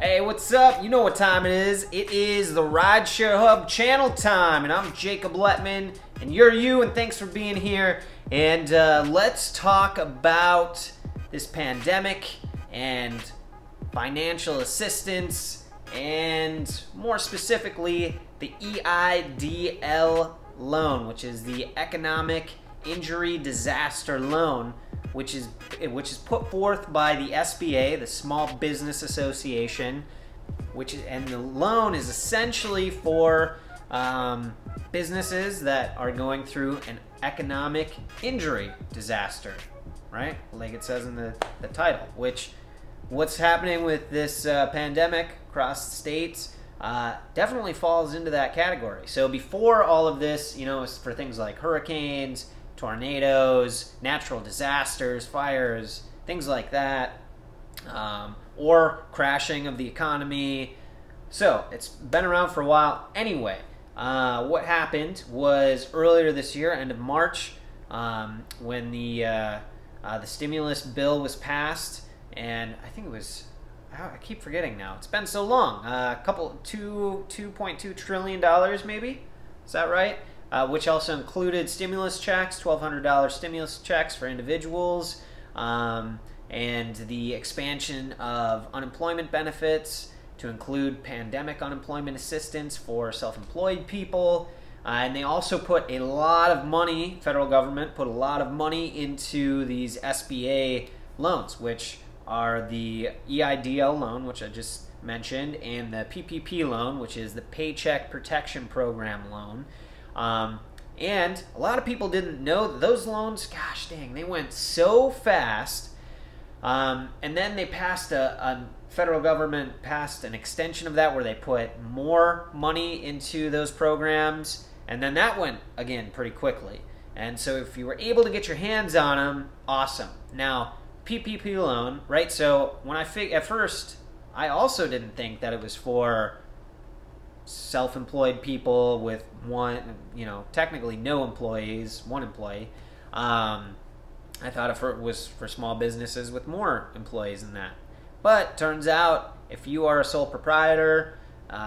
Hey, what's up? You know what time it is. It is the Rideshare Hub channel time, and I'm Jacob Letman, and you're you, and thanks for being here. And let's talk about this pandemic and financial assistance, and more specifically, the EIDL loan, which is the Economic Injury Disaster Loan, which is put forth by the SBA, the Small Business Association, and the loan is essentially for businesses that are going through an economic injury disaster, right? Like it says in the title. What's happening with this pandemic across the states definitely falls into that category. So before all of this, you know, it's for things like hurricanes, tornadoes, natural disasters, fires, things like that, or crashing of the economy. So it's been around for a while. Anyway, what happened was earlier this year, end of March, when the stimulus bill was passed, and I think it was, I keep forgetting now. It's been so long. $2.2 trillion maybe. Is that right? Which also included stimulus checks, $1,200 stimulus checks for individuals, and the expansion of unemployment benefits to include pandemic unemployment assistance for self-employed people. And they also put a lot of money, federal government put a lot of money into these SBA loans, which are the EIDL loan, which I just mentioned, and the PPP loan, which is the Paycheck Protection Program loan. And a lot of people didn't know that those loans, gosh dang, they went so fast. And then they passed federal government passed an extension of that where they put more money into those programs. And then that went, again, pretty quickly. And so if you were able to get your hands on them, awesome. Now, PPP loan, right? So when at first, I also didn't think that it was for self-employed people with technically no employees, one employee. I thought it was for small businesses with more employees than that. But turns out, if you are a sole proprietor,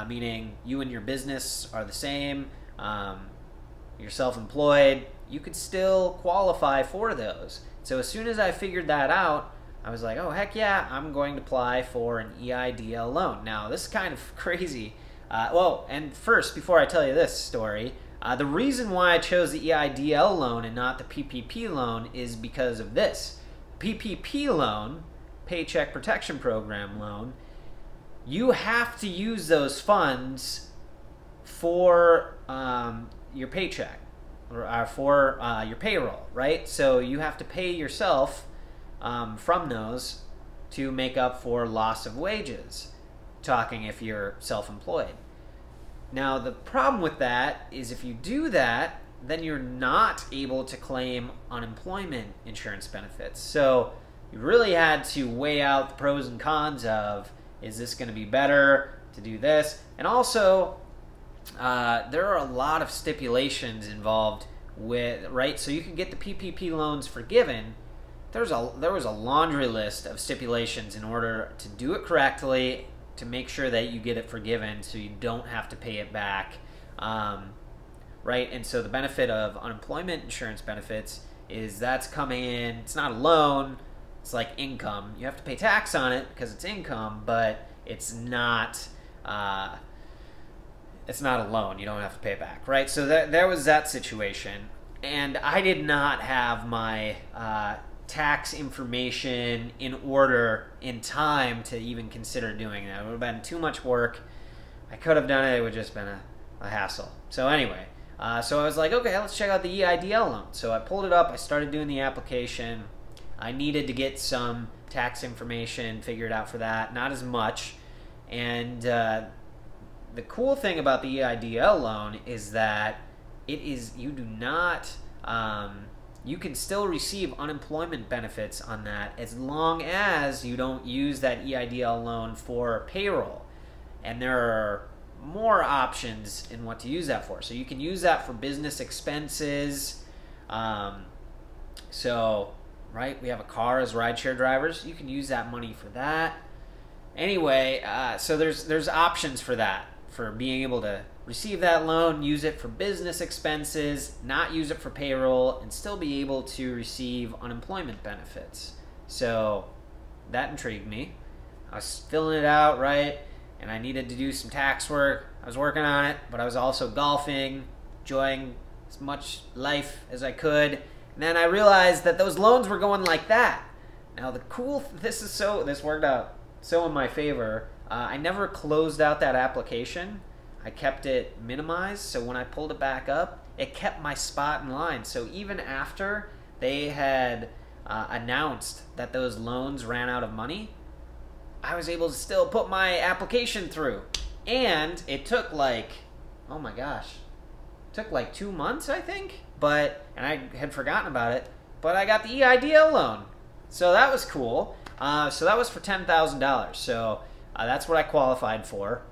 meaning you and your business are the same, you're self-employed, you could still qualify for those. So as soon as I figured that out, I was like, oh, heck yeah, I'm going to apply for an EIDL loan. Now, this is kind of crazy. And first, before I tell you this story, the reason why I chose the EIDL loan and not the PPP loan is because of this. PPP loan, Paycheck Protection Program loan, you have to use those funds for your paycheck or for your payroll, right? So you have to pay yourself from those to make up for loss of wages, talking if you're self-employed. Now, the problem with that is if you do that, then you're not able to claim unemployment insurance benefits. So you really had to weigh out the pros and cons of, is this going to be better to do this? And also, there are a lot of stipulations involved with, right? So you can get the PPP loans forgiven. There was a laundry list of stipulations in order to do it correctly, to make sure that you get it forgiven so you don't have to pay it back, right? And so the benefit of unemployment insurance benefits is that's coming in, it's not a loan, it's like income. You have to pay tax on it because it's income, but it's not a loan. You don't have to pay it back, right? So there was that situation. And I did not have my tax information in order in time to even consider doing that. It would have been too much work. I could have done it. It would have just been a hassle. So anyway, so I was like, okay, let's check out the EIDL loan. So I pulled it up. I started doing the application. I needed to get some tax information figured out for that. Not as much. And the cool thing about the EIDL loan is that you do not... you can still receive unemployment benefits on that as long as you don't use that EIDL loan for payroll. And there are more options in what to use that for. So you can use that for business expenses. So, right, we have a car as rideshare drivers. You can use that money for that. anyway, so there's options for that, for being able to receive that loan, use it for business expenses, not use it for payroll, and still be able to receive unemployment benefits. So that intrigued me. I was filling it out, right? And I needed to do some tax work. I was working on it, but I was also golfing, enjoying as much life as I could. And then I realized that those loans were going like that. Now this worked out so in my favor. I never closed out that application. I kept it minimized, so when I pulled it back up, it kept my spot in line. So even after they had announced that those loans ran out of money, I was able to still put my application through. And it took like, oh my gosh, it took like 2 months, I think. And I had forgotten about it, but I got the EIDL loan. So that was cool. So that was for $10,000. So that's what I qualified for.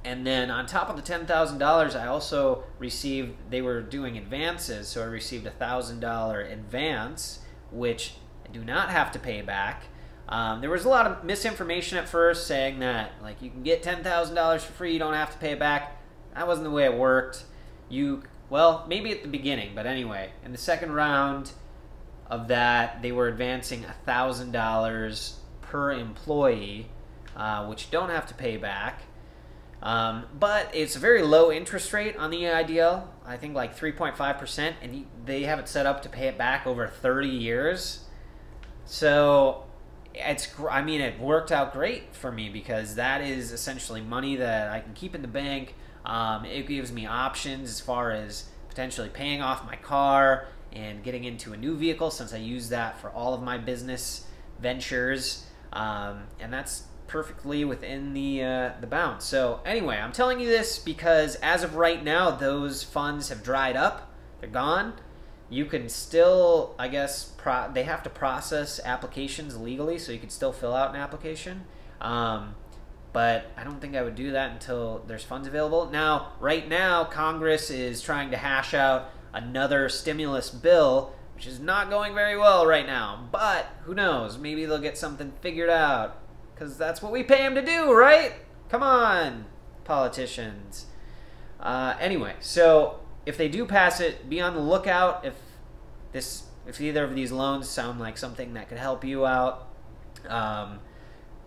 And then on top of the $10,000, I also received, they were doing advances, so I received a $1,000 advance, which I do not have to pay back. There was a lot of misinformation at first saying that, like, you can get $10,000 for free, you don't have to pay it back. That wasn't the way it worked. Well, maybe at the beginning, but anyway, in the second round of that, they were advancing $1,000 per employee, which you don't have to pay back. But it's a very low interest rate on the EIDL, I think like 3.5%, and they have it set up to pay it back over 30 years. So it worked out great for me because that is essentially money that I can keep in the bank. It gives me options as far as potentially paying off my car and getting into a new vehicle, since I use that for all of my business ventures, and that's perfectly within the bounds. So anyway, I'm telling you this because as of right now, those funds have dried up. They're gone. You can still, I guess, they have to process applications legally, so you can still fill out an application. But I don't think I would do that until there's funds available. Now, right now, Congress is trying to hash out another stimulus bill, which is not going very well right now. But who knows? Maybe they'll get something figured out, because that's what we pay them to do, right? Come on, politicians. Anyway, so if they do pass it, be on the lookout. If either of these loans sound like something that could help you out,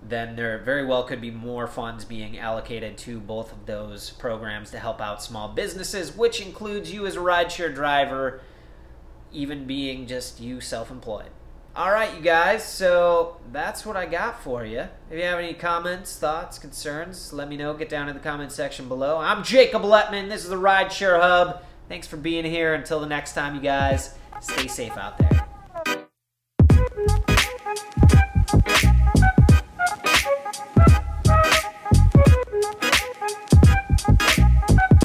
then there very well could be more funds being allocated to both of those programs to help out small businesses, which includes you as a rideshare driver, even being just you self-employed. All right, you guys, so that's what I got for you. If you have any comments, thoughts, concerns, let me know. Get down in the comment section below. I'm Jacob Letman. This is the Rideshare Hub. Thanks for being here. Until the next time, you guys, stay safe out there.